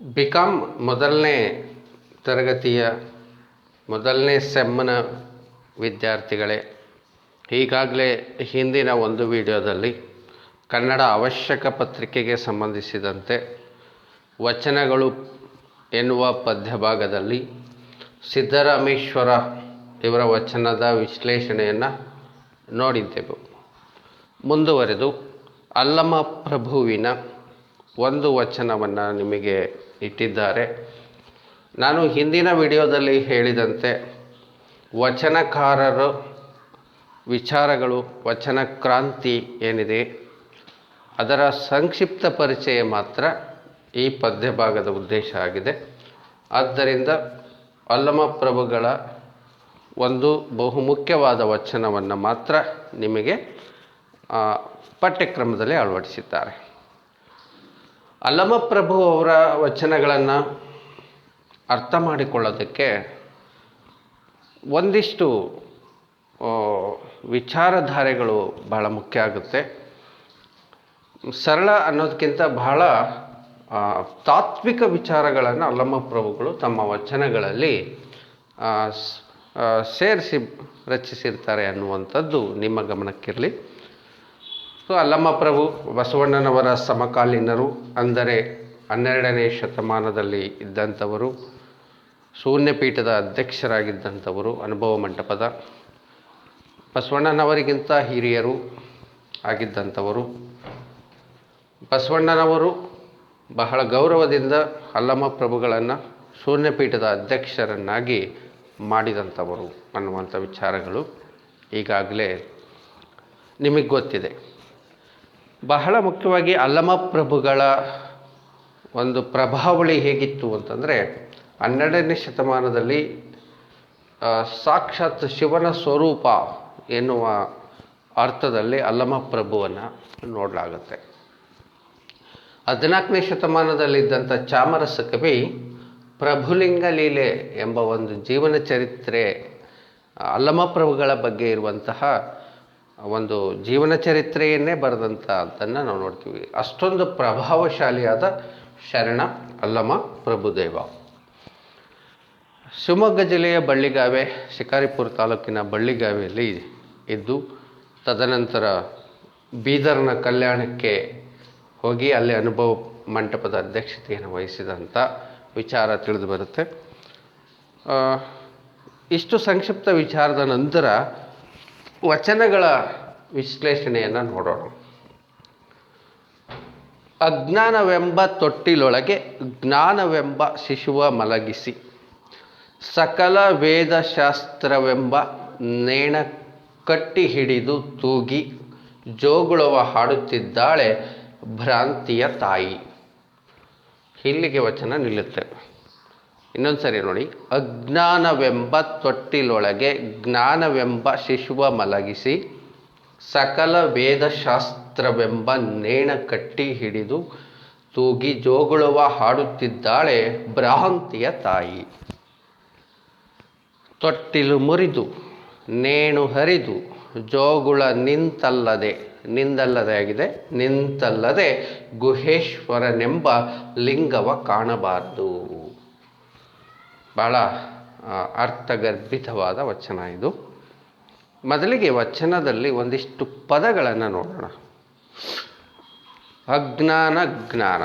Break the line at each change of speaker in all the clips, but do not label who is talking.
BCom ಮೊದಲನೇ ತರಗತಿಯ ಮೊದಲನೇ ಸೆಮ್ನ ವಿದ್ಯಾರ್ಥಿಗಳೇ, ಈಗಾಗಲೇ ಹಿಂದಿನ ಒಂದು ವಿಡಿಯೋದಲ್ಲಿ ಕನ್ನಡ ಅವಶ್ಯಕ ಪತ್ರಿಕೆಗೆ ಸಂಬಂಧಿಸಿದಂತೆ ವಚನಗಳು ಎನ್ನುವ ಪದ್ಯಭಾಗದಲ್ಲಿ ಸಿದ್ದರಾಮೇಶ್ವರ ಇವರ ವಚನದ ವಿಶ್ಲೇಷಣೆಯನ್ನು ನೋಡಿದ್ದೆವು. ಮುಂದುವರೆದು ಅಲ್ಲಮ ಪ್ರಭುವಿನ ಒಂದು ವಚನವನ್ನು ನಿಮಗೆ ಇಟ್ಟಿದ್ದಾರೆ. ನಾನು ಹಿಂದಿನ ವಿಡಿಯೋದಲ್ಲಿ ಹೇಳಿದಂತೆ ವಚನಕಾರರ ವಿಚಾರಗಳು, ವಚನ ಕ್ರಾಂತಿ ಏನಿದೆ ಅದರ ಸಂಕ್ಷಿಪ್ತ ಪರಿಚಯ ಮಾತ್ರ ಈ ಪದ್ಯಭಾಗದ ಉದ್ದೇಶ ಆಗಿದೆ. ಆದ್ದರಿಂದ ಅಲ್ಲಮ ಪ್ರಭುಗಳ ಒಂದು ಬಹುಮುಖ್ಯವಾದ ವಚನವನ್ನು ಮಾತ್ರ ನಿಮಗೆ ಪಠ್ಯಕ್ರಮದಲ್ಲಿ ಅಳವಡಿಸಿದ್ದಾರೆ. ಅಲ್ಲಮ ಪ್ರಭು ಅವರ ವಚನಗಳನ್ನು ಅರ್ಥ ಮಾಡಿಕೊಳ್ಳೋದಕ್ಕೆ ಒಂದಿಷ್ಟು ವಿಚಾರಧಾರೆಗಳು ಬಹಳ ಮುಖ್ಯ ಆಗುತ್ತೆ. ಸರಳ ಅನ್ನೋದಕ್ಕಿಂತ ಬಹಳ ತಾತ್ವಿಕ ವಿಚಾರಗಳನ್ನು ಅಲ್ಲಮ ಪ್ರಭುಗಳು ತಮ್ಮ ವಚನಗಳಲ್ಲಿ ಸೇರಿಸಿ ರಚಿಸಿರ್ತಾರೆ ಅನ್ನುವಂಥದ್ದು ನಿಮ್ಮ ಗಮನಕ್ಕಿರಲಿ. ಸೊ ಅಲ್ಲಮ ಪ್ರಭು ಬಸವಣ್ಣನವರ ಸಮಕಾಲೀನರು, ಅಂದರೆ 12ನೇ ಶತಮಾನದಲ್ಲಿ ಇದ್ದಂಥವರು, ಶೂನ್ಯಪೀಠದ ಅಧ್ಯಕ್ಷರಾಗಿದ್ದಂಥವರು, ಅನುಭವ ಮಂಟಪದ ಬಸವಣ್ಣನವರಿಗಿಂತ ಹಿರಿಯರು ಆಗಿದ್ದಂಥವರು. ಬಸವಣ್ಣನವರು ಬಹಳ ಗೌರವದಿಂದ ಅಲ್ಲಮ ಪ್ರಭುಗಳನ್ನು ಶೂನ್ಯಪೀಠದ ಅಧ್ಯಕ್ಷರನ್ನಾಗಿ ಮಾಡಿದಂಥವರು ಅನ್ನುವಂಥ ವಿಚಾರಗಳು ಈಗಾಗಲೇ ನಿಮಗೆ ಗೊತ್ತಿದೆ. ಬಹಳ ಮುಖ್ಯವಾಗಿ ಅಲ್ಲಮ ಪ್ರಭುಗಳ ಒಂದು ಪ್ರಭಾವಳಿ ಹೇಗಿತ್ತು ಅಂತಂದರೆ, 12ನೇ ಶತಮಾನದಲ್ಲಿ ಸಾಕ್ಷಾತ್ ಶಿವನ ಸ್ವರೂಪ ಎನ್ನುವ ಅರ್ಥದಲ್ಲಿ ಅಲ್ಲಮ ಪ್ರಭುವನ್ನು ನೋಡಲಾಗುತ್ತೆ. 14ನೇ ಶತಮಾನದಲ್ಲಿದ್ದಂಥ ಚಾಮರಸ ಕವಿ ಪ್ರಭುಲಿಂಗ ಲೀಲೆ ಎಂಬ ಒಂದು ಜೀವನ ಚರಿತ್ರೆ, ಅಲ್ಲಮ ಪ್ರಭುಗಳ ಬಗ್ಗೆ ಇರುವಂತಹ ಒಂದು ಜೀವನ ಚರಿತ್ರೆಯನ್ನೇ ಬರೆದಂಥದ್ದನ್ನು ನಾವು ನೋಡ್ತೀವಿ. ಅಷ್ಟೊಂದು ಪ್ರಭಾವಶಾಲಿಯಾದ ಶರಣ ಅಲ್ಲಮ ಪ್ರಭುದೇವ. ಶಿವಮೊಗ್ಗ ಜಿಲ್ಲೆಯ ಬಳ್ಳಿಗಾವೆ, ಶಿಕಾರಿಪುರ ತಾಲೂಕಿನ ಬಳ್ಳಿಗಾವೆಯಲ್ಲಿ ಇದ್ದು, ತದನಂತರ ಬೀದರ್ನ ಕಲ್ಯಾಣಕ್ಕೆ ಹೋಗಿ ಅಲ್ಲಿ ಅನುಭವ ಮಂಟಪದ ಅಧ್ಯಕ್ಷತೆಯನ್ನು ವಹಿಸಿದಂಥ ವಿಚಾರ ತಿಳಿದು ಬರುತ್ತೆ. ಇಷ್ಟು ಸಂಕ್ಷಿಪ್ತ ವಿಚಾರದ ನಂತರ ವಚನಗಳ ವಿಶ್ಲೇಷಣೆಯನ್ನು ನೋಡೋಣ. ಅಜ್ಞಾನವೆಂಬ ತೊಟ್ಟಿಲೊಳಗೆ ಜ್ಞಾನವೆಂಬ ಶಿಶುವ ಮಲಗಿಸಿ, ಸಕಲ ವೇದಶಾಸ್ತ್ರವೆಂಬ ನೇಣ ಕಟ್ಟಿ ಹಿಡಿದು ತೂಗಿ ಜೋಗುಳವ ಹಾಡುತ್ತಿದ್ದಾಳೆ ಭ್ರಾಂತಿಯ ತಾಯಿ. ಇಲ್ಲಿಗೆ ವಚನ ನಿಲ್ಲುತ್ತೆ. ಇನ್ನೊಂದು ಸರಿ ನೋಡಿ. ಅಜ್ಞಾನವೆಂಬ ತೊಟ್ಟಿಲೊಳಗೆ ಜ್ಞಾನವೆಂಬ ಶಿಶುವ ಮಲಗಿಸಿ, ಸಕಲ ವೇದಶಾಸ್ತ್ರವೆಂಬ ನೇಣ ಕಟ್ಟಿ ಹಿಡಿದು ತೂಗಿ ಜೋಗುಳವ ಹಾಡುತ್ತಿದ್ದಾಳೆ ಭ್ರಾಂತಿಯ ತಾಯಿ. ತೊಟ್ಟಿಲು ಮುರಿದು ನೇಣು ಹರಿದು ಜೋಗುಳ ನಿಂದಲ್ಲದೆ ಆಗಿದೆ, ನಿಂತಲ್ಲದೆ ಗುಹೇಶ್ವರನೆಂಬ ಲಿಂಗವ ಕಾಣಬಾರದು. ಬಹಳ ಅರ್ಥಗರ್ಭಿತವಾದ ವಚನ ಇದು. ಮೊದಲಿಗೆ ವಚನದಲ್ಲಿ ಒಂದಿಷ್ಟು ಪದಗಳನ್ನು ನೋಡೋಣ. ಅಜ್ಞಾನ, ಜ್ಞಾನ,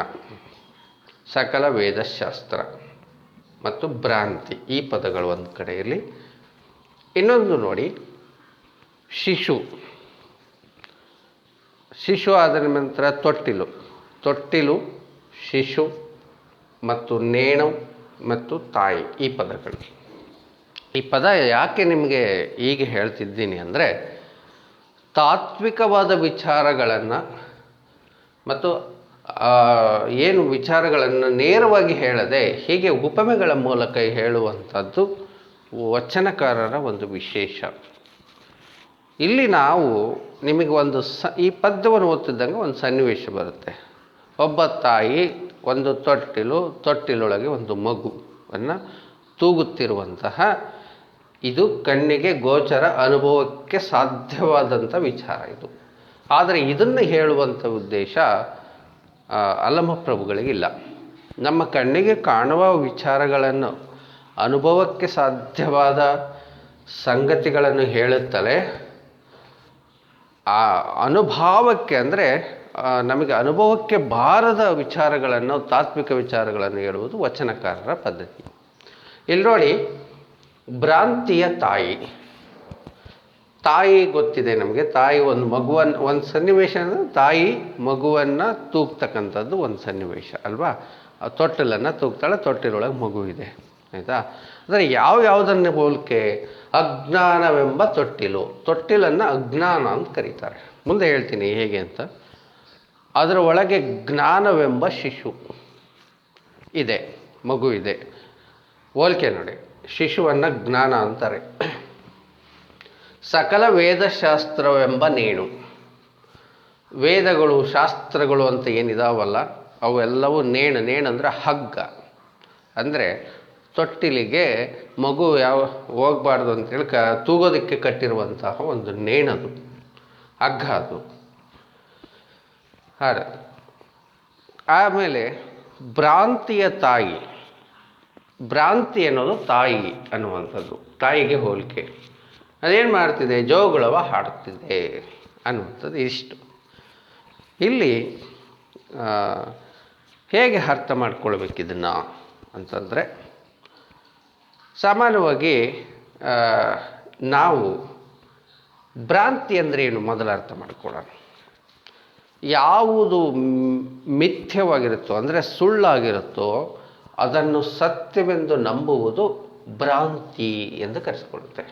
ಸಕಲ ವೇದಶಾಸ್ತ್ರ ಮತ್ತು ಭ್ರಾಂತಿ, ಈ ಪದಗಳು ಒಂದು ಕಡೆಯಲ್ಲಿ. ಇನ್ನೊಂದು ನೋಡಿ, ಶಿಶು ಆದ ನಂತರ ತೊಟ್ಟಿಲು, ಶಿಶು ಮತ್ತು ನೇಣು ಮತ್ತು ತಾಯಿ, ಈ ಪದಗಳು. ಈ ಪದ ಯಾಕೆ ನಿಮಗೆ ಈಗ ಹೇಳ್ತಿದ್ದೀನಿ ಅಂದರೆ, ತಾತ್ವಿಕವಾದ ವಿಚಾರಗಳನ್ನು ಮತ್ತು ಏನು ವಿಚಾರಗಳನ್ನು ನೇರವಾಗಿ ಹೇಳದೆ ಹೀಗೆ ಉಪಮೆಗಳ ಮೂಲಕ ಹೇಳುವಂಥದ್ದು ವಚನಕಾರರ ಒಂದು ವಿಶೇಷ. ಇಲ್ಲಿ ನಾವು ನಿಮಗೆ ಒಂದು ಈ ಪದ್ಯವನ್ನು ಓದ್ತಿದ್ದಂಗೆ ಒಂದು ಸನ್ನಿವೇಶ ಬರುತ್ತೆ. ಒಬ್ಬ ತಾಯಿ ಒಂದು ತೊಟ್ಟಿಲೊಳಗೆ ಒಂದು ಮಗುವನ್ನು ತೂಗುತ್ತಿರುವಂತಹ, ಇದು ಕಣ್ಣಿಗೆ ಗೋಚರ, ಅನುಭವಕ್ಕೆ ಸಾಧ್ಯವಾದಂಥ ವಿಚಾರ ಇದು. ಆದರೆ ಇದನ್ನು ಹೇಳುವಂಥ ಉದ್ದೇಶ ಅಲ್ಲಮ ಪ್ರಭುಗಳಿಗಿಲ್ಲ. ನಮ್ಮ ಕಣ್ಣಿಗೆ ಕಾಣುವ ವಿಚಾರಗಳನ್ನು, ಅನುಭವಕ್ಕೆ ಸಾಧ್ಯವಾದ ಸಂಗತಿಗಳನ್ನು ಹೇಳುತ್ತಲೇ ಆ ಅನುಭವಕ್ಕೆ ಅಂದರೆ ನಮಗೆ ಅನುಭವಕ್ಕೆ ಬಾರದ ವಿಚಾರಗಳನ್ನು, ತಾತ್ವಿಕ ವಿಚಾರಗಳನ್ನು ಹೇಳುವುದು ವಚನಕಾರರ ಪದ್ಧತಿ. ಇಲ್ಲಿ ನೋಡಿ, ಭ್ರಾಂತಿಯ ತಾಯಿ. ತಾಯಿ ಗೊತ್ತಿದೆ ನಮಗೆ. ತಾಯಿ ಒಂದು ಸನ್ನಿವೇಶ ಅಂದರೆ ತಾಯಿ ಮಗುವನ್ನು ತೂಗ್ತಕ್ಕಂಥದ್ದು ಒಂದು ಸನ್ನಿವೇಶ ಅಲ್ವಾ. ತೊಟ್ಟಿಲನ್ನು ತೂಗ್ತಾಳೆ, ತೊಟ್ಟಿಲೊಳಗೆ ಮಗು ಇದೆ, ಆಯಿತಾ. ಅಂದರೆ ಯಾವುದನ್ನು ಹೋಲಿಕೆ? ಅಜ್ಞಾನವೆಂಬ ತೊಟ್ಟಿಲು. ತೊಟ್ಟಿಲನ್ನು ಅಜ್ಞಾನ ಅಂತ ಕರೀತಾರೆ. ಮುಂದೆ ಹೇಳ್ತೀನಿ ಹೇಗೆ ಅಂತ. ಅದರ ಒಳಗೆ ಜ್ಞಾನವೆಂಬ ಶಿಶು ಇದೆ, ಮಗು ಇದೆ. ಹೋಲಿಕೆ ನೋಡಿ, ಶಿಶುವನ್ನು ಜ್ಞಾನ ಅಂತಾರೆ. ಸಕಲ ವೇದಶಾಸ್ತ್ರವೆಂಬ ನೇಣು. ವೇದಗಳು, ಶಾಸ್ತ್ರಗಳು ಅಂತ ಏನಿದಾವಲ್ಲ, ಅವೆಲ್ಲವೂ ನೇಣು. ಅಂದರೆ ಹಗ್ಗ. ಅಂದರೆ ತೊಟ್ಟಿಲಿಗೆ ಮಗು ಹೋಗಬಾರ್ದು ಅಂತೇಳಿ ತೂಗೋದಕ್ಕೆ ಕಟ್ಟಿರುವಂತಹ ಒಂದು ನೇಣದು, ಹಗ್ಗ ಅದು. ಆಮೇಲೆ ಭ್ರಾಂತಿಯ ತಾಯಿ. ಭ್ರಾಂತಿ ಅನ್ನೋದು ತಾಯಿ ಅನ್ನುವಂಥದ್ದು, ತಾಯಿಗೆ ಹೋಲಿಕೆ. ಅದೇನು ಮಾಡ್ತಿದೆ? ಜೋಗುಳವ ಹಾಡುತ್ತಿದೆ ಅನ್ನುವಂಥದ್ದು ಇಷ್ಟು. ಇಲ್ಲಿ ಹೇಗೆ ಅರ್ಥ ಮಾಡ್ಕೊಳ್ಬೇಕಿದನ್ನು ಅಂತಂದರೆ, ಸಾಮಾನ್ಯವಾಗಿ ನಾವು ಭ್ರಾಂತಿ ಅಂದರೆ ಏನು ಮೊದಲು ಅರ್ಥ ಮಾಡ್ಕೊಳ್ಳೋಣ. ಯಾವುದು ಮಿಥ್ಯವಾಗಿರುತ್ತೋ ಅಂದರೆ ಸುಳ್ಳಾಗಿರುತ್ತೋ ಅದನ್ನು ಸತ್ಯವೆಂದು ನಂಬುವುದು ಭ್ರಾಂತಿ ಎಂದು ಕರೆಸಿಕೊಳ್ಳುತ್ತೆ.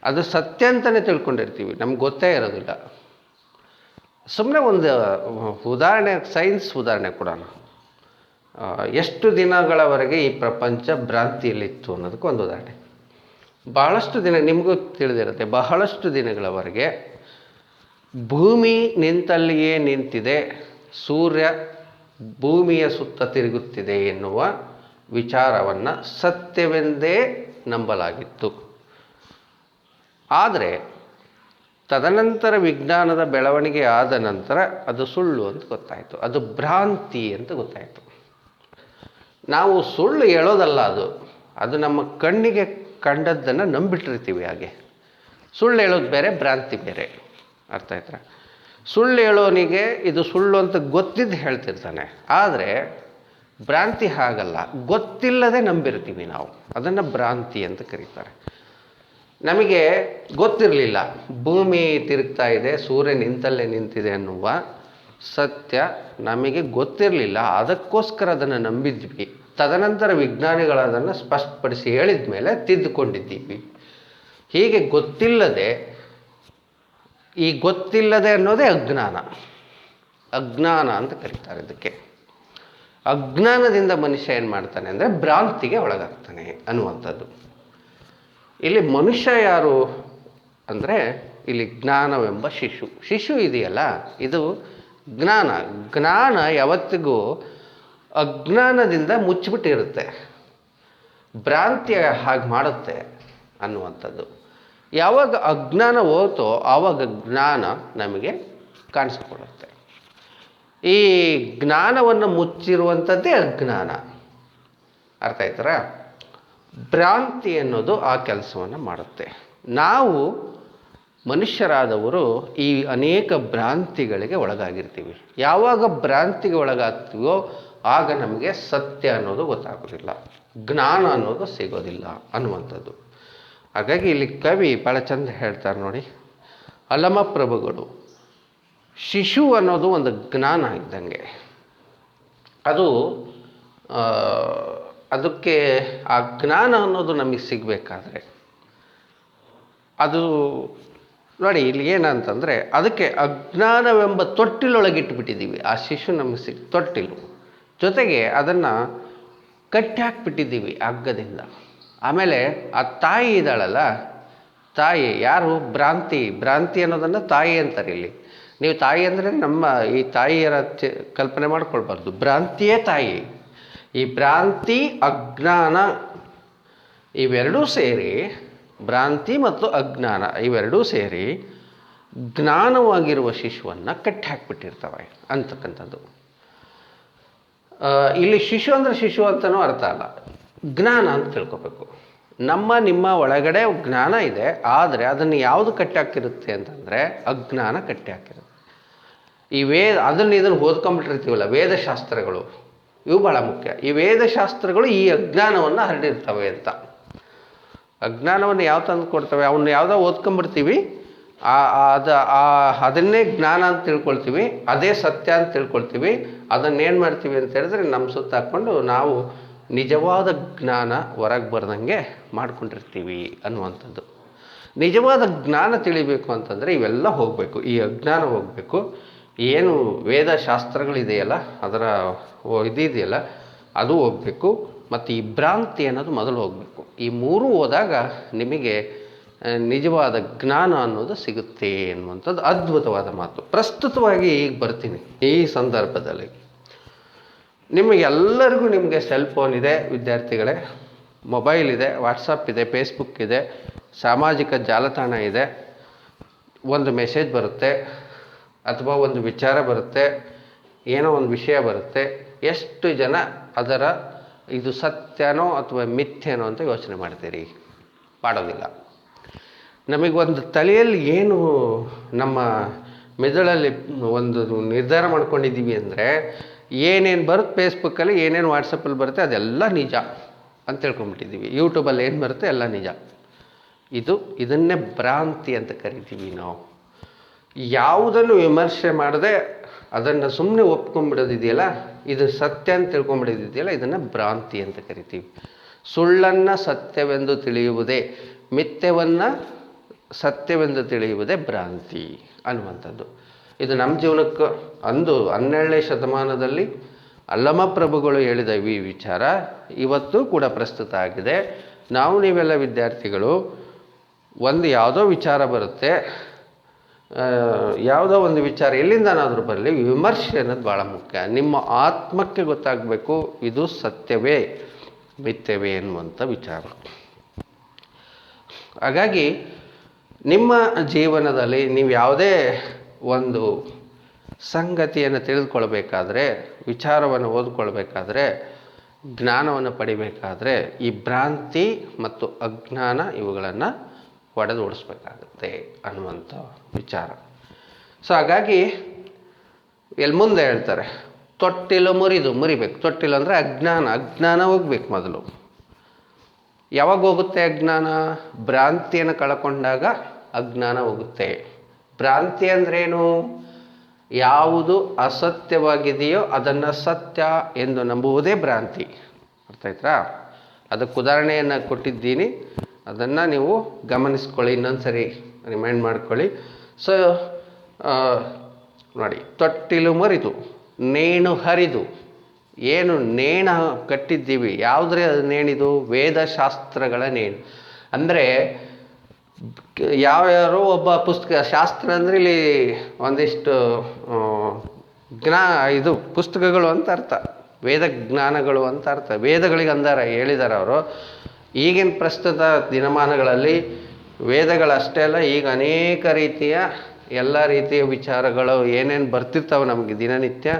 ಅದು ಸತ್ಯ ಅಂತಲೇ ತಿಳ್ಕೊಂಡಿರ್ತೀವಿ, ನಮ್ಗೆ ಗೊತ್ತೇ ಇರೋದಿಲ್ಲ. ಸುಮ್ಮನೆ ಒಂದು ಉದಾಹರಣೆ, ಸೈನ್ಸ್ ಉದಾಹರಣೆ ಕೊಡೋಣ. ಎಷ್ಟು ದಿನಗಳವರೆಗೆ ಈ ಪ್ರಪಂಚ ಭ್ರಾಂತಿಯಲ್ಲಿತ್ತು ಅನ್ನೋದಕ್ಕೆ ಒಂದು ಉದಾಹರಣೆ. ಬಹಳಷ್ಟು ದಿನ, ನಿಮಗೂ ತಿಳಿದಿರುತ್ತೆ, ಬಹಳಷ್ಟು ದಿನಗಳವರೆಗೆ ಭೂಮಿ ನಿಂತಲ್ಲಿಯೇ ನಿಂತಿದೆ, ಸೂರ್ಯ ಭೂಮಿಯ ಸುತ್ತ ತಿರುಗುತ್ತಿದೆ ಎನ್ನುವ ವಿಚಾರವನ್ನು ಸತ್ಯವೆಂದೇ ನಂಬಲಾಗಿತ್ತು. ಆದರೆ ತದನಂತರ ವಿಜ್ಞಾನದ ಬೆಳವಣಿಗೆ ಆದ ನಂತರ ಅದು ಸುಳ್ಳು ಅಂತ ಗೊತ್ತಾಯಿತು, ಅದು ಭ್ರಾಂತಿ ಅಂತ ಗೊತ್ತಾಯಿತು. ನಾವು ಸುಳ್ಳು ಹೇಳೋದಲ್ಲ, ಅದು ನಮ್ಮ ಕಣ್ಣಿಗೆ ಕಂಡದ್ದನ್ನು ನಂಬಿಟ್ಟಿರ್ತೀವಿ. ಹಾಗೆ ಸುಳ್ಳು ಹೇಳೋದು ಬೇರೆ, ಭ್ರಾಂತಿ ಬೇರೆ. ಅರ್ಥ ಆಯ್ತಾ? ಸುಳ್ಳು ಹೇಳೋನಿಗೆ ಇದು ಸುಳ್ಳು ಅಂತ ಗೊತ್ತಿದ್ದು ಹೇಳ್ತಿರ್ತಾನೆ, ಆದರೆ ಭ್ರಾಂತಿ ಹಾಗಲ್ಲ, ಗೊತ್ತಿಲ್ಲದೆ ನಂಬಿರ್ತೀವಿ ನಾವು, ಅದನ್ನು ಭ್ರಾಂತಿ ಅಂತ ಕರೀತಾರೆ. ನಮಗೆ ಗೊತ್ತಿರಲಿಲ್ಲ ಭೂಮಿ ತಿರುಗ್ತಾ ಇದೆ, ಸೂರ್ಯ ನಿಂತಲ್ಲೇ ನಿಂತಿದೆ ಅನ್ನುವ ಸತ್ಯ ನಮಗೆ ಗೊತ್ತಿರಲಿಲ್ಲ, ಅದಕ್ಕೋಸ್ಕರ ಅದನ್ನು ನಂಬಿದ್ವಿ. ತದನಂತರ ವಿಜ್ಞಾನಿಗಳು ಅದನ್ನು ಸ್ಪಷ್ಟಪಡಿಸಿ ಹೇಳಿದ ಮೇಲೆ ತಿದ್ದುಕೊಂಡಿದ್ದೀವಿ. ಹೀಗೆ ಗೊತ್ತಿಲ್ಲದೆ ಅನ್ನೋದೇ ಅಜ್ಞಾನ. ಅಜ್ಞಾನ ಅಂತ ಕರೀತಾರೆ ಇದಕ್ಕೆ. ಅಜ್ಞಾನದಿಂದ ಮನುಷ್ಯ ಏನು ಮಾಡ್ತಾನೆ ಅಂದರೆ ಭ್ರಾಂತಿಗೆ ಒಳಗಾಗ್ತಾನೆ ಅನ್ನುವಂಥದ್ದು. ಇಲ್ಲಿ ಮನುಷ್ಯ ಯಾರು ಅಂದರೆ, ಇಲ್ಲಿ ಜ್ಞಾನವೆಂಬ ಶಿಶು ಇದೆಯಲ್ಲ, ಇದು ಜ್ಞಾನ ಯಾವತ್ತಿಗೂ ಅಜ್ಞಾನದಿಂದ ಮುಚ್ಚಿಬಿಟ್ಟಿರುತ್ತೆ, ಭ್ರಾಂತಿ ಹಾಗೆ ಮಾಡುತ್ತೆ ಅನ್ನುವಂಥದ್ದು. ಯಾವಾಗ ಅಜ್ಞಾನ ಹೋತೋ ಆವಾಗ ಜ್ಞಾನ ನಮಗೆ ಕಾಣಿಸಿಕೊಳ್ಳುತ್ತೆ. ಈ ಜ್ಞಾನವನ್ನು ಮುಚ್ಚಿರುವಂಥದ್ದೇ ಅಜ್ಞಾನ. ಅರ್ಥ ಆಯ್ತಾರ? ಭ್ರಾಂತಿ ಅನ್ನೋದು ಆ ಕೆಲಸವನ್ನು ಮಾಡುತ್ತೆ. ನಾವು ಮನುಷ್ಯರಾದವರು ಈ ಅನೇಕ ಭ್ರಾಂತಿಗಳಿಗೆ ಒಳಗಾಗಿರ್ತೀವಿ. ಯಾವಾಗ ಭ್ರಾಂತಿಗೆ ಒಳಗಾಗ್ತೀವೋ ಆಗ ನಮಗೆ ಸತ್ಯ ಅನ್ನೋದು ಗೊತ್ತಾಗೋದಿಲ್ಲ, ಜ್ಞಾನ ಅನ್ನೋದು ಸಿಗೋದಿಲ್ಲ ಅನ್ನುವಂಥದ್ದು. ಹಾಗಾಗಿ ಇಲ್ಲಿ ಕವಿ ಭಾಳ ಚಂದ ಹೇಳ್ತಾರೆ ನೋಡಿ, ಅಲಮಪ್ರಭುಗಳು ಶಿಶು ಅನ್ನೋದು ಒಂದು ಜ್ಞಾನ ಇದ್ದಂಗೆ. ಅದಕ್ಕೆ ಆ ಜ್ಞಾನ ಅನ್ನೋದು ನಮಗೆ ಸಿಗಬೇಕಾದ್ರೆ ಅದು ನೋಡಿ, ಇಲ್ಲಿ ಏನಂತಂದರೆ ಅದಕ್ಕೆ ಅಜ್ಞಾನವೆಂಬ ತೊಟ್ಟಿಲೊಳಗಿಟ್ಟುಬಿಟ್ಟಿದ್ದೀವಿ. ಆ ಶಿಶು ನಮಗೆ ತೊಟ್ಟಿಲು ಜೊತೆಗೆ ಅದನ್ನು ಕಟ್ಟಿ ಹಾಕ್ಬಿಟ್ಟಿದ್ದೀವಿ ಹಗ್ಗದಿಂದ. ಆಮೇಲೆ ಆ ತಾಯಿ ಇದ್ದಾಳಲ್ಲ, ತಾಯಿ ಯಾರು? ಭ್ರಾಂತಿ ಅನ್ನೋದನ್ನು ತಾಯಿ ಅಂತಾರೆ ಇಲ್ಲಿ. ನೀವು ತಾಯಿ ಅಂದರೆ ನಮ್ಮ ಈ ತಾಯಿಯರ ಕಲ್ಪನೆ ಮಾಡ್ಕೊಳ್ಬಾರ್ದು, ಭ್ರಾಂತಿಯೇ ತಾಯಿ. ಈ ಭ್ರಾಂತಿ, ಅಜ್ಞಾನ ಇವೆರಡೂ ಸೇರಿ, ಭ್ರಾಂತಿ ಮತ್ತು ಅಜ್ಞಾನ ಇವೆರಡೂ ಸೇರಿ ಜ್ಞಾನವಾಗಿರುವ ಶಿಶುವನ್ನು ಕಟ್ಟಿ ಹಾಕ್ಬಿಟ್ಟಿರ್ತವೆ ಅಂತಕ್ಕಂಥದ್ದು. ಇಲ್ಲಿ ಶಿಶು ಅಂದರೆ ಶಿಶು ಅಂತಲೂ ಅರ್ಥ ಅಲ್ಲ, ಜ್ಞಾನ ಅಂತ ತಿಳ್ಕೊಬೇಕು. ನಿಮ್ಮ ಒಳಗಡೆ ಜ್ಞಾನ ಇದೆ, ಆದರೆ ಅದನ್ನು ಯಾವುದು ಕಟ್ಟಿ ಹಾಕಿರುತ್ತೆ ಅಂತಂದರೆ ಅಜ್ಞಾನ ಕಟ್ಟಿ ಹಾಕಿರುತ್ತೆ. ಈ ಇದನ್ನು ಓದ್ಕೊಂಬಿಟ್ಟಿರ್ತೀವಲ್ಲ ವೇದಶಾಸ್ತ್ರಗಳು, ಇವು ಭಾಳ ಮುಖ್ಯ. ಈ ವೇದಶಾಸ್ತ್ರಗಳು ಈ ಅಜ್ಞಾನವನ್ನು ಹರಡಿರ್ತವೆ ಅಂತ. ಅಜ್ಞಾನವನ್ನು ಯಾವ ತಂದು ಕೊಡ್ತವೆ, ಅವನ್ನ ಯಾವುದೋ ಓದ್ಕೊಂಬಿಡ್ತೀವಿ, ಅದನ್ನೇ ಜ್ಞಾನ ಅಂತ ತಿಳ್ಕೊಳ್ತೀವಿ, ಅದೇ ಸತ್ಯ ಅಂತ ತಿಳ್ಕೊಳ್ತೀವಿ. ಅದನ್ನೇನು ಮಾಡ್ತೀವಿ ಅಂತ ಹೇಳಿದ್ರೆ ನಮ್ಮ ಸುತ್ತ ಹಾಕ್ಕೊಂಡು ನಾವು ನಿಜವಾದ ಜ್ಞಾನ ಹೊರಗೆ ಬರ್ದಂಗೆ ಮಾಡ್ಕೊಂಡಿರ್ತೀವಿ ಅನ್ನುವಂಥದ್ದು. ನಿಜವಾದ ಜ್ಞಾನ ತಿಳಿಬೇಕು ಅಂತಂದರೆ ಇವೆಲ್ಲ ಹೋಗಬೇಕು, ಈ ಅಜ್ಞಾನ ಹೋಗಬೇಕು. ಏನು ವೇದಶಾಸ್ತ್ರಗಳಿದೆಯಲ್ಲ ಅದರ ಇದೆಯಲ್ಲ ಅದು ಹೋಗಬೇಕು, ಮತ್ತು ಈ ಭ್ರಾಂತಿ ಅನ್ನೋದು ಮೊದಲು ಹೋಗಬೇಕು. ಈ ಮೂರು ಹೋದಾಗ ನಿಮಗೆ ನಿಜವಾದ ಜ್ಞಾನ ಅನ್ನೋದು ಸಿಗುತ್ತೆ ಅನ್ನುವಂಥದ್ದು ಅದ್ಭುತವಾದ ಮಾತು. ಪ್ರಸ್ತುತವಾಗಿ ಈಗ ಬರ್ತೀನಿ. ಈ ಸಂದರ್ಭದಲ್ಲಿ ನಿಮಗೆಲ್ಲರಿಗೂ ನಿಮಗೆ ಸೆಲ್ ಫೋನ್ ಇದೆ ವಿದ್ಯಾರ್ಥಿಗಳೇ, ಮೊಬೈಲ್ ಇದೆ, ವಾಟ್ಸಪ್ ಇದೆ, ಫೇಸ್ಬುಕ್ ಇದೆ, ಸಾಮಾಜಿಕ ಜಾಲತಾಣ ಇದೆ. ಒಂದು ಮೆಸೇಜ್ ಬರುತ್ತೆ ಅಥವಾ ಒಂದು ವಿಚಾರ ಬರುತ್ತೆ, ಏನೋ ಒಂದು ವಿಷಯ ಬರುತ್ತೆ. ಎಷ್ಟು ಜನ ಅದರ ಇದು ಸತ್ಯನೋ ಅಥವಾ ಮಿಥ್ಯನೋ ಅಂತ ಯೋಚನೆ ಮಾಡ್ತೀರಿ? ಮಾಡೋದಿಲ್ಲ. ನಮಗೊಂದು ತಲೆಯಲ್ಲಿ ಏನು ನಮ್ಮ ಮೆದುಳಲ್ಲಿ ಒಂದು ನಿರ್ಧಾರ ಮಾಡ್ಕೊಂಡಿದ್ದೀವಿ ಅಂದರೆ ಏನೇನು ಬರುತ್ತೆ ಫೇಸ್ಬುಕ್ಕಲ್ಲಿ, ಏನೇನು ವಾಟ್ಸಪ್ಪಲ್ಲಿ ಬರುತ್ತೆ ಅದೆಲ್ಲ ನಿಜ ಅಂತ ತಿಳ್ಕೊಂಬಿಟ್ಟಿದ್ದೀವಿ. ಯೂಟ್ಯೂಬಲ್ಲಿ ಏನು ಬರುತ್ತೆ ಎಲ್ಲ ನಿಜ. ಇದನ್ನೇ ಭ್ರಾಂತಿ ಅಂತ ಕರಿತೀವಿ ನಾವು. ಯಾವುದನ್ನು ವಿಮರ್ಶೆ ಮಾಡದೆ ಅದನ್ನು ಸುಮ್ಮನೆ ಒಪ್ಕೊಂಡ್ಬಿಡೋದಿದೆಯಲ್ಲ, ಇದು ಸತ್ಯ ಅಂತ ತಿಳ್ಕೊಂಬಿಡೋದಿದೆಯಲ್ಲ, ಇದನ್ನು ಭ್ರಾಂತಿ ಅಂತ ಕರಿತೀವಿ. ಸುಳ್ಳನ್ನು ಸತ್ಯವೆಂದು ತಿಳಿಯುವುದೇ, ಮಿಥ್ಯವನ್ನು ಸತ್ಯವೆಂದು ತಿಳಿಯುವುದೇ ಭ್ರಾಂತಿ ಅನ್ನುವಂಥದ್ದು. ಇದು ನಮ್ಮ ಜೀವನಕ್ಕೆ 12ನೇ ಶತಮಾನದಲ್ಲಿ ಅಲ್ಲಮ ಪ್ರಭುಗಳು ಹೇಳಿದ ಈ ವಿಚಾರ ಇವತ್ತು ಕೂಡ ಪ್ರಸ್ತುತ ಆಗಿದೆ. ನೀವೆಲ್ಲ ವಿದ್ಯಾರ್ಥಿಗಳು ಯಾವುದೋ ವಿಚಾರ ಬರುತ್ತೆ, ಯಾವುದೋ ಒಂದು ವಿಚಾರ ಎಲ್ಲಿಂದನಾದರೂ ಬರಲಿ, ವಿಮರ್ಶೆ ಅನ್ನೋದು ಭಾಳ ಮುಖ್ಯ. ನಿಮ್ಮ ಆತ್ಮಕ್ಕೆ ಗೊತ್ತಾಗಬೇಕು ಇದು ಸತ್ಯವೇ ಮಿಥ್ಯವೇ ಎನ್ನುವಂಥ ವಿಚಾರ. ಹಾಗಾಗಿ ನಿಮ್ಮ ಜೀವನದಲ್ಲಿ ನೀವು ಯಾವುದೇ ಒಂದು ಸಂಗತಿಯನ್ನು ತಿಳಿದುಕೊಳ್ಬೇಕಾದ್ರೆ, ವಿಚಾರವನ್ನು ಓದ್ಕೊಳ್ಬೇಕಾದ್ರೆ, ಜ್ಞಾನವನ್ನು ಪಡಿಬೇಕಾದ್ರೆ ಈ ಭ್ರಾಂತಿ ಮತ್ತು ಅಜ್ಞಾನ ಇವುಗಳನ್ನು ಹೊಡೆದು ಓಡಿಸ್ಬೇಕಾಗುತ್ತೆ ಅನ್ನುವಂಥ ವಿಚಾರ. ಸೊ ಹಾಗಾಗಿ ಮುಂದೆ ಹೇಳ್ತಾರೆ, ತೊಟ್ಟಿಲು ಮುರಿಬೇಕು. ತೊಟ್ಟಿಲು ಅಂದರೆ ಅಜ್ಞಾನ ಹೋಗ್ಬೇಕು ಮೊದಲು. ಯಾವಾಗ ಹೋಗುತ್ತೆ ಅಜ್ಞಾನ? ಭ್ರಾಂತಿಯನ್ನು ಕಳ್ಕೊಂಡಾಗ ಅಜ್ಞಾನ ಹೋಗುತ್ತೆ. ಭ್ರಾಂತಿ ಅಂದ್ರೇನು? ಯಾವುದು ಅಸತ್ಯವಾಗಿದೆಯೋ ಅದನ್ನು ಸತ್ಯ ಎಂದು ನಂಬುವುದೇ ಭ್ರಾಂತಿ. ಅರ್ಥ ಆಯ್ತಾ? ಅದಕ್ಕೆ ಉದಾಹರಣೆಯನ್ನು ಕೊಟ್ಟಿದ್ದೀನಿ, ಅದನ್ನು ನೀವು ಗಮನಿಸ್ಕೊಳ್ಳಿ, ಇನ್ನೊಂದು ಸರಿ ರಿಮೈಂಡ್ ಮಾಡ್ಕೊಳ್ಳಿ. ಸೊ ನೋಡಿ, ತೊಟ್ಟಿಲು ಮುರಿದು ನೇಣು ಹರಿದು. ಏನು ನೇಣು ಕಟ್ಟಿದ್ದೀವಿ, ಯಾವುದ್ರೆ ಅದು ನೇಣಿದು? ವೇದಶಾಸ್ತ್ರಗಳ ನೇಣು. ಅಂದರೆ ಯಾವ್ಯಾರೋ ಒಬ್ಬ ಪುಸ್ತಕ, ಶಾಸ್ತ್ರ ಅಂದರೆ ಇಲ್ಲಿ ಒಂದಿಷ್ಟು ಪುಸ್ತಕಗಳು ಅಂತ ಅರ್ಥ, ವೇದ ಜ್ಞಾನಗಳು ಅಂತ ಅರ್ಥ. ವೇದಗಳಿಗೆ ಹೇಳಿದ್ದಾರೆ ಅವರು. ಈಗಿನ ಪ್ರಸ್ತುತ ದಿನಮಾನಗಳಲ್ಲಿ ವೇದಗಳಷ್ಟೇ ಅಲ್ಲ, ಈಗ ಅನೇಕ ರೀತಿಯ ಎಲ್ಲ ರೀತಿಯ ವಿಚಾರಗಳು ಏನೇನು ಬರ್ತಿರ್ತಾವೆ ನಮಗೆ ದಿನನಿತ್ಯ,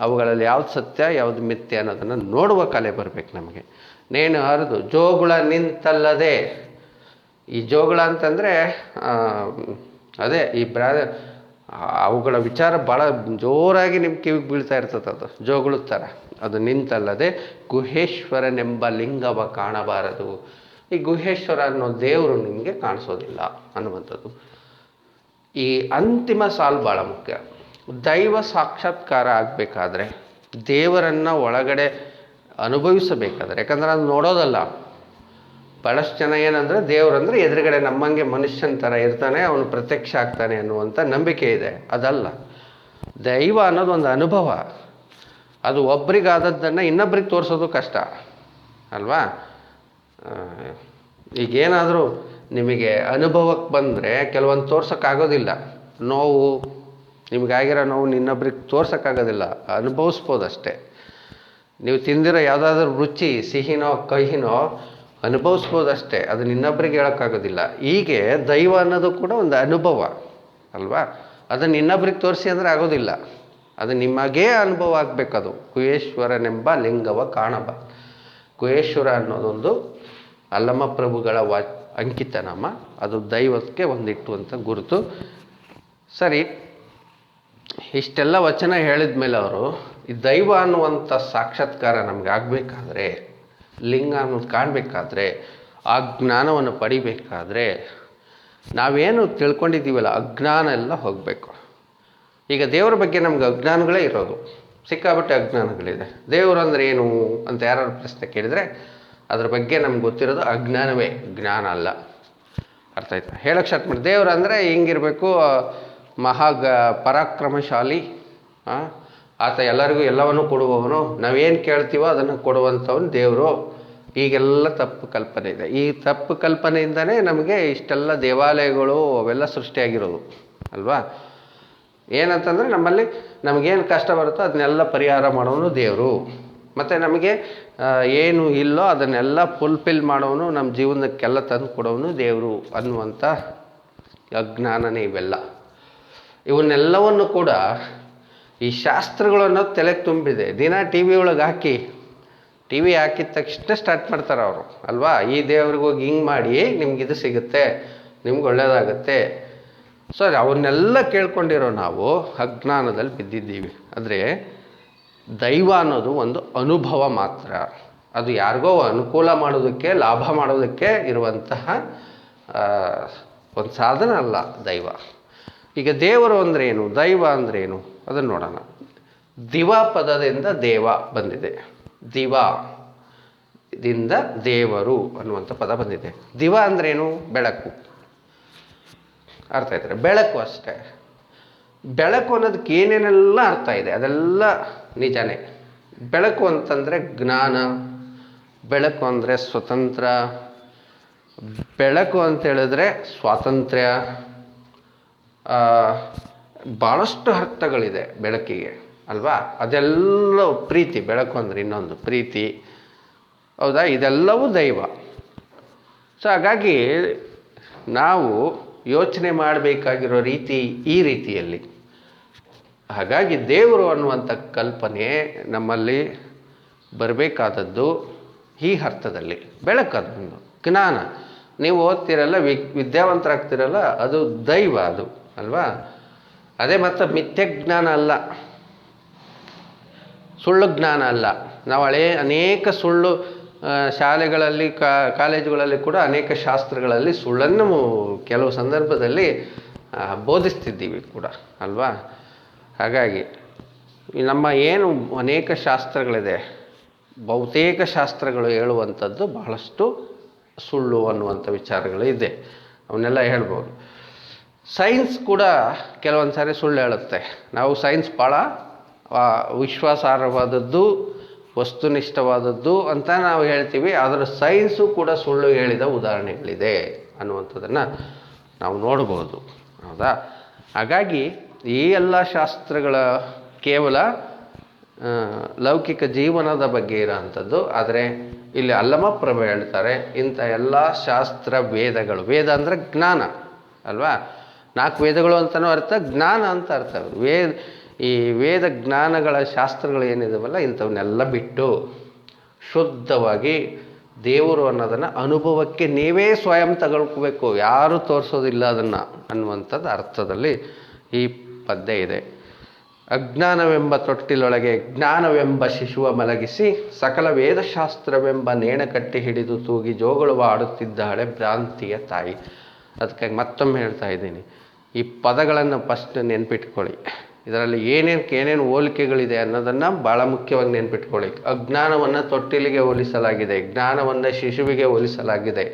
ಅವುಗಳಲ್ಲಿ ಯಾವ್ದು ಸತ್ಯ ಯಾವುದು ಮಿಥ್ಯ ಅನ್ನೋದನ್ನು ನೋಡುವ ಕಲೆ ಬರಬೇಕು ನಮಗೆ. ನೇಣು ಹರಿದು ಜೋಗುಳ ನಿಂತಲ್ಲದೆ. ಈ ಜೋಗುಳ ಅಂತಂದರೆ ಅದೇ ಈ ಅವುಗಳ ವಿಚಾರ ಭಾಳ ಜೋರಾಗಿ ನಿಮ್ಮ ಕಿವಿಗೆ ಬೀಳ್ತಾ ಇರ್ತದೆ. ಅದು ಜೋಗುಳ ಥರ. ಅದು ನಿಂತಲ್ಲದೆ ಗುಹೇಶ್ವರನೆಂಬ ಲಿಂಗವ ಕಾಣಬಾರದು. ಈ ಗುಹೇಶ್ವರ ಅನ್ನೋ ದೇವರು ನಿಮಗೆ ಕಾಣಿಸೋದಿಲ್ಲ ಅನ್ನುವಂಥದ್ದು. ಈ ಅಂತಿಮ ಸಾಲು ಭಾಳ ಮುಖ್ಯ. ದೈವ ಸಾಕ್ಷಾತ್ಕಾರ ಆಗಬೇಕಾದ್ರೆ, ದೇವರನ್ನು ಒಳಗಡೆ ಅನುಭವಿಸಬೇಕಾದ್ರೆ, ಯಾಕಂದ್ರೆ ಅದು ನೋಡೋದಲ್ಲ. ಭಾಳಷ್ಟು ಜನ ಏನಂದರೆ ದೇವರಂದರೆ ಎದುರುಗಡೆ ನಮ್ಮಂಗೆ ಮನುಷ್ಯನ ಥರ ಇರ್ತಾನೆ, ಅವನು ಪ್ರತ್ಯಕ್ಷ ಆಗ್ತಾನೆ ಅನ್ನುವಂಥ ನಂಬಿಕೆ ಇದೆ. ಅದಲ್ಲ. ದೈವ ಅನ್ನೋದು ಒಂದು ಅನುಭವ. ಅದು ಒಬ್ರಿಗಾದದ್ದನ್ನು ಇನ್ನೊಬ್ರಿಗೆ ತೋರಿಸೋದು ಕಷ್ಟ ಅಲ್ವಾ? ಈಗೇನಾದರೂ ನಿಮಗೆ ಅನುಭವಕ್ಕೆ ಬಂದರೆ ಕೆಲವೊಂದು ತೋರ್ಸೋಕ್ಕಾಗೋದಿಲ್ಲ. ನೋವು, ನಿಮಗಾಗಿರೋ ನೋವು ಇನ್ನೊಬ್ರಿಗೆ ತೋರ್ಸೋಕ್ಕಾಗೋದಿಲ್ಲ, ಅನುಭವಿಸ್ಬೋದು ಅಷ್ಟೇ. ನೀವು ತಿಂದಿರೋ ಯಾವುದಾದ್ರೂ ರುಚಿ, ಸಿಹಿನೋ ಕಹಿನೋ ಅನುಭವಿಸ್ಬೋದು ಅಷ್ಟೇ, ಅದನ್ನ ಇನ್ನೊಬ್ರಿಗೆ ಹೇಳೋಕ್ಕಾಗೋದಿಲ್ಲ. ಹೀಗೆ ದೈವ ಅನ್ನೋದು ಕೂಡ ಒಂದು ಅನುಭವ ಅಲ್ವಾ? ಅದನ್ನು ಇನ್ನೊಬ್ರಿಗೆ ತೋರಿಸಿ ಅಂದರೆ ಆಗೋದಿಲ್ಲ ಅದು ನಿಮಗೇ ಅನುಭವ ಆಗಬೇಕದು. ಗುಹೇಶ್ವರನೆಂಬ ಲಿಂಗವ ಕಾಣಬ. ಗುಹೇಶ್ವರ ಅನ್ನೋದೊಂದು ಅಲ್ಲಮ ಪ್ರಭುಗಳ ಅಂಕಿತನಾಮ. ಅದು ದೈವಕ್ಕೆ ಒಂದಿಟ್ಟುವಂಥ ಗುರುತು. ಸರಿ, ಇಷ್ಟೆಲ್ಲ ವಚನ ಹೇಳಿದ ಮೇಲೆ ಅವರು ಈ ದೈವ ಅನ್ನುವಂಥ ಸಾಕ್ಷಾತ್ಕಾರ ನಮ್ಗೆ ಆಗಬೇಕಾದ್ರೆ, ಲಿಂಗ ಅನ್ನೋದು ಕಾಣಬೇಕಾದ್ರೆ, ಆ ಜ್ಞಾನವನ್ನು ಪಡಿಬೇಕಾದ್ರೆ ನಾವೇನು ತಿಳ್ಕೊಂಡಿದ್ದೀವಲ್ಲ ಅಜ್ಞಾನ ಎಲ್ಲ ಹೋಗಬೇಕು. ಈಗ ದೇವರ ಬಗ್ಗೆ ನಮ್ಗೆ ಅಜ್ಞಾನಗಳೇ ಇರೋದು, ಸಿಕ್ಕಾಪಟ್ಟೆ ಅಜ್ಞಾನಗಳಿದೆ. ದೇವರು ಅಂದರೆ ಏನು ಅಂತ ಯಾರು ಪ್ರಶ್ನೆ ಕೇಳಿದರೆ ಅದ್ರ ಬಗ್ಗೆ ನಮ್ಗೆ ಗೊತ್ತಿರೋದು ಅಜ್ಞಾನವೇ, ಜ್ಞಾನ ಅಲ್ಲ. ಅರ್ಥ ಆಯ್ತಾ? ಹೇಳಕ್ಕೆ ಸ್ಟಾರ್ಟ್ ಮಾಡಿ. ದೇವರು ಅಂದರೆ ಹಿಂಗಿರಬೇಕು, ಪರಾಕ್ರಮಶಾಲಿ, ಆತ ಎಲ್ಲರಿಗೂ ಎಲ್ಲವನ್ನೂ ಕೊಡುವವನು, ನಾವೇನು ಕೇಳ್ತೀವೋ ಅದನ್ನು ಕೊಡುವಂಥವನು ದೇವರು. ಈಗೆಲ್ಲ ತಪ್ಪು ಕಲ್ಪನೆ ಇದೆ. ಈ ತಪ್ಪು ಕಲ್ಪನೆಯಿಂದನೇ ನಮಗೆ ಇಷ್ಟೆಲ್ಲ ದೇವಾಲಯಗಳು ಅವೆಲ್ಲ ಸೃಷ್ಟಿಯಾಗಿರೋದು ಅಲ್ವಾ? ಏನಂತಂದರೆ ನಮ್ಮಲ್ಲಿ ನಮಗೇನು ಕಷ್ಟ ಬರುತ್ತೋ ಅದನ್ನೆಲ್ಲ ಪರಿಹಾರ ಮಾಡೋನು ದೇವರು. ಮತ್ತು ನಮಗೆ ಏನು ಇಲ್ಲೋ ಅದನ್ನೆಲ್ಲ ಫುಲ್ಫಿಲ್ ಮಾಡೋನು, ನಮ್ಮ ಜೀವನಕ್ಕೆಲ್ಲ ತಂದು ಕೊಡೋನು ದೇವರು ಅನ್ನುವಂಥ ಅಜ್ಞಾನನೇ ಇವೆಲ್ಲ. ಇವನ್ನೆಲ್ಲವನ್ನು ಕೂಡ ಈ ಶಾಸ್ತ್ರಗಳು ಅನ್ನೋದು ತಲೆಗೆ ತುಂಬಿದೆ. ದಿನ ಟಿ ವಿ ಒಳಗೆ ಹಾಕಿ, ಟಿ ವಿ ಹಾಕಿದ ತಕ್ಷಣ ಸ್ಟಾರ್ಟ್ ಮಾಡ್ತಾರೆ ಅವರು ಅಲ್ವಾ? ಈ ದೇವ್ರಿಗೆ ಹೋಗಿ ಹಿಂಗೆ ಮಾಡಿ ನಿಮ್ಗೆ ಇದು ಸಿಗುತ್ತೆ, ನಿಮ್ಗೆ ಒಳ್ಳೆಯದಾಗತ್ತೆ. ಸೊ ಅವನ್ನೆಲ್ಲ ಕೇಳ್ಕೊಂಡಿರೋ ನಾವು ಅಜ್ಞಾನದಲ್ಲಿ ಬಿದ್ದಿದ್ದೀವಿ. ಅಂದರೆ ದೈವ ಅನ್ನೋದು ಒಂದು ಅನುಭವ ಮಾತ್ರ. ಅದು ಯಾರಿಗೋ ಅನುಕೂಲ ಮಾಡೋದಕ್ಕೆ, ಲಾಭ ಮಾಡೋದಕ್ಕೆ ಇರುವಂತಹ ಒಂದು ಸಾಧನ ಅಲ್ಲ ದೈವ. ಈಗ ದೇವರು ಅಂದ್ರೇನು, ದೈವ ಅಂದ್ರೇನು ಅದನ್ನು ನೋಡೋಣ. ದಿವ ಪದದಿಂದ ದೇವ ಬಂದಿದೆ. ದಿವದಿಂದ ದೇವರು ಅನ್ನುವಂಥ ಪದ ಬಂದಿದೆ. ದಿವ ಅಂದ್ರೇನು? ಬೆಳಕು. ಅರ್ಥ ಆಯ್ತಾರೆ? ಬೆಳಕು ಅಷ್ಟೇ. ಬೆಳಕು ಅನ್ನೋದಕ್ಕೆ ಏನೇನೆಲ್ಲ ಅರ್ಥ ಇದೆ ಅದೆಲ್ಲ ನಿಜನೇ. ಬೆಳಕು ಅಂತಂದರೆ ಜ್ಞಾನ, ಬೆಳಕು ಅಂದರೆ ಸ್ವತಂತ್ರ, ಬೆಳಕು ಅಂತ ಹೇಳಿದ್ರೆ ಸ್ವಾತಂತ್ರ್ಯ, ಭಾಳಷ್ಟು ಅರ್ಥಗಳಿದೆ ಬೆಳಕಿಗೆ ಅಲ್ವಾ? ಅದೆಲ್ಲ ಪ್ರೀತಿ. ಬೆಳಕು ಅಂದರೆ ಇನ್ನೊಂದು ಪ್ರೀತಿ, ಹೌದಾ? ಇದೆಲ್ಲವೂ ದೈವ. ಸೊ ಹಾಗಾಗಿ ನಾವು ಯೋಚನೆ ಮಾಡಬೇಕಾಗಿರೋ ರೀತಿ ಈ ರೀತಿಯಲ್ಲಿ. ಹಾಗಾಗಿ ದೇವರು ಅನ್ನುವಂಥ ಕಲ್ಪನೆ ನಮ್ಮಲ್ಲಿ ಬರಬೇಕಾದದ್ದು ಈ ಅರ್ಥದಲ್ಲಿ. ಬೆಳಕದೊಂದು ಜ್ಞಾನ. ನೀವು ಓದ್ತಿರಲ್ಲ, ವಿದ್ಯಾವಂತರಾಗ್ತಿರಲ್ಲ, ಅದು ದೈವ ಅದು ಅಲ್ವಾ? ಅದೇ ಮತ್ತು ಮಿಥ್ಯ ಜ್ಞಾನ ಅಲ್ಲ, ಸುಳ್ಳು ಜ್ಞಾನ ಅಲ್ಲ. ನಾವು ಅನೇಕ ಸುಳ್ಳು ಶಾಲೆಗಳಲ್ಲಿ ಕಾಲೇಜುಗಳಲ್ಲಿ ಕೂಡ ಅನೇಕ ಶಾಸ್ತ್ರಗಳಲ್ಲಿ ಸುಳ್ಳನ್ನು ಕೆಲವು ಸಂದರ್ಭದಲ್ಲಿ ಬೋಧಿಸ್ತಿದ್ದೀವಿ ಕೂಡ ಅಲ್ವಾ? ಹಾಗಾಗಿ ನಮ್ಮ ಏನು ಅನೇಕ ಶಾಸ್ತ್ರಗಳಿದೆ, ಬಹುತೇಕ ಶಾಸ್ತ್ರಗಳು ಹೇಳುವಂಥದ್ದು ಬಹಳಷ್ಟು ಸುಳ್ಳು ಅನ್ನುವಂಥ ವಿಚಾರಗಳು ಇದೆ. ಅವನ್ನೆಲ್ಲ ಹೇಳ್ಬೋದು. ಸೈನ್ಸ್ ಕೂಡ ಕೆಲವೊಂದು ಸಾರಿ ಸುಳ್ಳು ಹೇಳುತ್ತೆ. ನಾವು ಸೈನ್ಸ್ ಭಾಳ ವಿಶ್ವಾಸಾರ್ಹವಾದದ್ದು, ವಸ್ತುನಿಷ್ಠವಾದದ್ದು ಅಂತ ನಾವು ಹೇಳ್ತೀವಿ. ಆದರೆ ಸೈನ್ಸು ಕೂಡ ಸುಳ್ಳು ಹೇಳಿದ ಉದಾಹರಣೆಗಳಿದೆ ಅನ್ನುವಂಥದ್ದನ್ನು ನಾವು ನೋಡ್ಬೋದು, ಹೌದಾ? ಹಾಗಾಗಿ ಈ ಎಲ್ಲ ಶಾಸ್ತ್ರಗಳ ಕೇವಲ ಲೌಕಿಕ ಜೀವನದ ಬಗ್ಗೆ ಇರೋವಂಥದ್ದು. ಆದರೆ ಇಲ್ಲಿ ಅಲ್ಲಮ ಪ್ರಭು ಹೇಳ್ತಾರೆ, ಇಂಥ ಎಲ್ಲ ಶಾಸ್ತ್ರ ವೇದಗಳು, ವೇದ ಅಂದರೆ ಜ್ಞಾನ ಅಲ್ವಾ? 4 ವೇದಗಳು ಅಂತಲೂ ಅರ್ಥ, ಜ್ಞಾನ ಅಂತ ಅರ್ಥ. ಈ ವೇದ ಜ್ಞಾನಗಳ ಶಾಸ್ತ್ರಗಳು ಏನಿದಾವಲ್ಲ, ಇಂಥವನ್ನೆಲ್ಲ ಬಿಟ್ಟು ಶುದ್ಧವಾಗಿ ದೇವರು ಅನ್ನೋದನ್ನು ಅನುಭವಕ್ಕೆ ನೀವೇ ಸ್ವಯಂ ತಗೊಳ್ಕೋಬೇಕು, ಯಾರೂ ತೋರಿಸೋದಿಲ್ಲ ಅದನ್ನು ಅನ್ನುವಂಥದ್ದು ಅರ್ಥದಲ್ಲಿ ಈ ಪದ್ಯ ಇದೆ. ಅಜ್ಞಾನವೆಂಬ ತೊಟ್ಟಿಲೊಳಗೆ ಜ್ಞಾನವೆಂಬ ಶಿಶುವ ಮಲಗಿಸಿ ಸಕಲ ವೇದಶಾಸ್ತ್ರವೆಂಬ ನೇಣ ಕಟ್ಟಿ ಹಿಡಿದು ತೂಗಿ ಜೋಗುಳುವ ಆಡುತ್ತಿದ್ದಾಳೆ ಭ್ರಾಂತಿಯ ತಾಯಿ. ಅದಕ್ಕಾಗಿ ಮತ್ತೊಮ್ಮೆ ಹೇಳ್ತಾ ಇದ್ದೀನಿ, ಈ ಪದಗಳನ್ನು ಫಸ್ಟ್ ನೆನ್ಪಿಟ್ಕೊಳ್ಳಿ. ಇದರಲ್ಲಿ ಏನೇನು ಹೋಲಿಕೆಗಳಿದೆ ಅನ್ನೋದನ್ನು ಭಾಳ ಮುಖ್ಯವಾಗಿ ನೆನ್ಪಿಟ್ಕೊಳ್ಳಿ. ಅಜ್ಞಾನವನ್ನು ತೊಟ್ಟಿಲಿಗೆ ಹೋಲಿಸಲಾಗಿದೆ, ಜ್ಞಾನವನ್ನು ಶಿಶುವಿಗೆ ಹೋಲಿಸಲಾಗಿದೆ,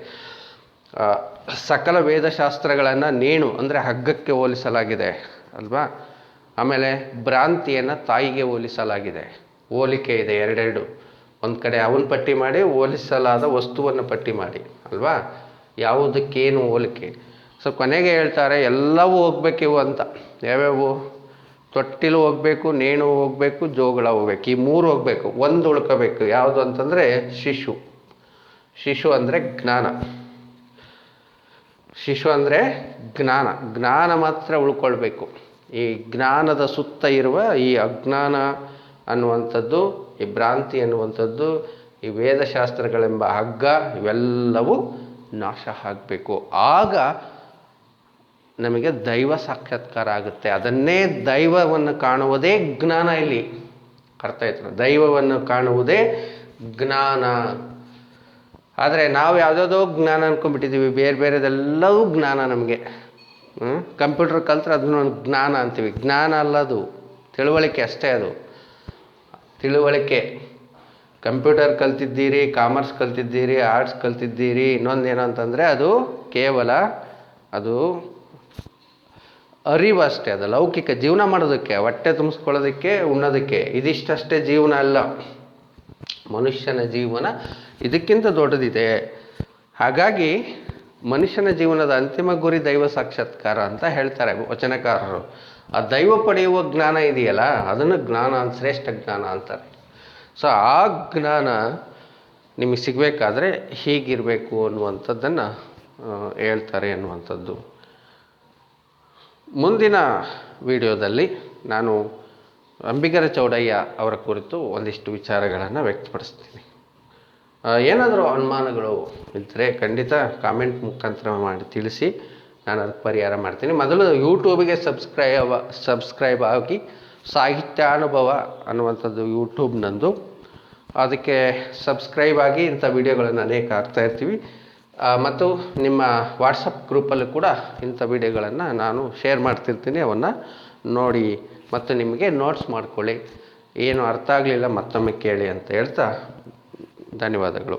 ಸಕಲ ವೇದಶಾಸ್ತ್ರಗಳನ್ನು ನೇಣು ಅಂದರೆ ಹಗ್ಗಕ್ಕೆ ಹೋಲಿಸಲಾಗಿದೆ ಅಲ್ವಾ? ಆಮೇಲೆ ಭ್ರಾಂತಿಯನ್ನು ತಾಯಿಗೆ ಹೋಲಿಸಲಾಗಿದೆ. ಹೋಲಿಕೆ ಇದೆ ಎರಡೆರಡು. ಒಂದು ಕಡೆ ಅವನ ಪಟ್ಟಿ ಮಾಡಿ, ಹೋಲಿಸಲಾದ ವಸ್ತುವನ್ನು ಪಟ್ಟಿ ಮಾಡಿ ಅಲ್ವಾ? ಯಾವುದಕ್ಕೇನು ಹೋಲಿಕೆ. ಸೊ ಕೊನೆಗೆ ಹೇಳ್ತಾರೆ ಎಲ್ಲವೂ ಹೋಗ್ಬೇಕಿವು ಅಂತ. ಯಾವ್ಯಾವು? ತೊಟ್ಟಿಲು ಹೋಗಬೇಕು, ನೇಣು ಹೋಗಬೇಕು, ಜೋಗಳ ಹೋಗ್ಬೇಕು. ಈ 3 ಹೋಗಬೇಕು, ಒಂದು ಉಳ್ಕೋಬೇಕು. ಯಾವುದು ಅಂತಂದರೆ ಶಿಶು. ಶಿಶು ಅಂದರೆ ಜ್ಞಾನ. ಶಿಶು ಅಂದರೆ ಜ್ಞಾನ. ಜ್ಞಾನ ಮಾತ್ರ ಉಳ್ಕೊಳ್ಬೇಕು. ಈ ಜ್ಞಾನದ ಸುತ್ತ ಇರುವ ಈ ಅಜ್ಞಾನ ಅನ್ನುವಂಥದ್ದು, ಈ ಭ್ರಾಂತಿ ಅನ್ನುವಂಥದ್ದು, ಈ ವೇದಶಾಸ್ತ್ರಗಳೆಂಬ ಹಗ್ಗ ಇವೆಲ್ಲವೂ ನಾಶ ಆಗಬೇಕು. ಆಗ ನಮಗೆ ದೈವ ಸಾಕ್ಷಾತ್ಕಾರ ಆಗುತ್ತೆ. ಅದನ್ನೇ ದೈವವನ್ನು ಕಾಣುವುದೇ ಜ್ಞಾನ. ಇಲ್ಲಿ ಅರ್ಥ ಆಯ್ತು, ದೈವವನ್ನು ಕಾಣುವುದೇ ಜ್ಞಾನ. ಆದರೆ ನಾವು ಯಾವುದಾದೋ ಜ್ಞಾನ ಅಂದ್ಕೊಂಡ್ಬಿಟ್ಟಿದ್ದೀವಿ, ಬೇರೆ ಬೇರೆದೆಲ್ಲವೂ ಜ್ಞಾನ ನಮಗೆ. ಕಂಪ್ಯೂಟರ್ ಕಲ್ತ್ರೆ ಅದನ್ನು ಜ್ಞಾನ ಅಂತೀವಿ. ಜ್ಞಾನ ಅಲ್ಲ, ಅದು ತಿಳುವಳಿಕೆ ಅಷ್ಟೇ. ಅದು ತಿಳುವಳಿಕೆ. ಕಂಪ್ಯೂಟರ್ ಕಲ್ತಿದ್ದೀರಿ, ಕಾಮರ್ಸ್ ಕಲ್ತಿದ್ದೀರಿ, ಆರ್ಟ್ಸ್ ಕಲ್ತಿದ್ದೀರಿ, ಇನ್ನೊಂದೇನು ಅಂತಂದರೆ ಅದು ಕೇವಲ ಅದು ಅರಿವು ಅಷ್ಟೇ. ಅದು ಲೌಕಿಕ ಜೀವನ ಮಾಡೋದಕ್ಕೆ, ಹೊಟ್ಟೆ ತುಂಬಿಸ್ಕೊಳ್ಳೋದಕ್ಕೆ, ಉಣ್ಣೋದಕ್ಕೆ. ಇದಿಷ್ಟಷ್ಟೇ ಜೀವನ ಅಲ್ಲ. ಮನುಷ್ಯನ ಜೀವನ ಇದಕ್ಕಿಂತ ದೊಡ್ಡದಿದೆ. ಹಾಗಾಗಿ ಮನುಷ್ಯನ ಜೀವನದ ಅಂತಿಮ ಗುರಿ ದೈವ ಸಾಕ್ಷಾತ್ಕಾರ ಅಂತ ಹೇಳ್ತಾರೆ ವಚನಕಾರರು. ಆ ದೈವ ಪಡೆಯುವ ಜ್ಞಾನ ಇದೆಯಲ್ಲ, ಅದನ್ನು ಜ್ಞಾನ ಅಂತ, ಶ್ರೇಷ್ಠ ಜ್ಞಾನ ಅಂತಾರೆ. ಸೊ ಆ ಜ್ಞಾನ ನಿಮಗೆ ಸಿಗಬೇಕಾದ್ರೆ ಹೀಗಿರಬೇಕು ಅನ್ನುವಂಥದ್ದನ್ನು ಹೇಳ್ತಾರೆ ಅನ್ನುವಂಥದ್ದು. ಮುಂದಿನ ವಿಡಿಯೋದಲ್ಲಿ ನಾನು ಅಂಬಿಗರ ಚೌಡಯ್ಯ ಅವರ ಕುರಿತು ಒಂದಿಷ್ಟು ವಿಚಾರಗಳನ್ನು ವ್ಯಕ್ತಪಡಿಸ್ತೀನಿ. ಏನಾದರೂ ಅನುಮಾನಗಳು ಇದ್ದರೆ ಖಂಡಿತ ಕಾಮೆಂಟ್ ಮುಖಾಂತರ ಮಾಡಿ ತಿಳಿಸಿ, ನಾನು ಅದಕ್ಕೆ ಪರಿಹಾರ ಮಾಡ್ತೀನಿ. ಮೊದಲು ಯೂಟ್ಯೂಬಿಗೆ ಸಬ್ಸ್ಕ್ರೈಬ್ ಆಗಿ, ಸಾಹಿತ್ಯಾನುಭವ ಅನ್ನುವಂಥದ್ದು ಯೂಟ್ಯೂಬ್ ನಂದು, ಅದಕ್ಕೆ ಸಬ್ಸ್ಕ್ರೈಬ್ ಆಗಿ ಇಂಥ ವಿಡಿಯೋಗಳನ್ನು ಅನೇಕ ಹಾಕ್ತಾಯಿರ್ತೀವಿ. ಮತ್ತು ನಿಮ್ಮ ವಾಟ್ಸಪ್ ಗ್ರೂಪಲ್ಲೂ ಕೂಡ ಇಂಥ ವಿಡಿಯೋಗಳನ್ನು ನಾನು ಶೇರ್ ಮಾಡ್ತಿರ್ತೀನಿ. ಅವನ್ನು ನೋಡಿ ಮತ್ತು ನಿಮಗೆ ನೋಟ್ಸ್ ಮಾಡ್ಕೊಳ್ಳಿ. ಏನು ಅರ್ಥ ಆಗಲಿಲ್ಲ ಮತ್ತೊಮ್ಮೆ ಕೇಳಿ ಅಂತ ಹೇಳ್ತಾ ಧನ್ಯವಾದಗಳು.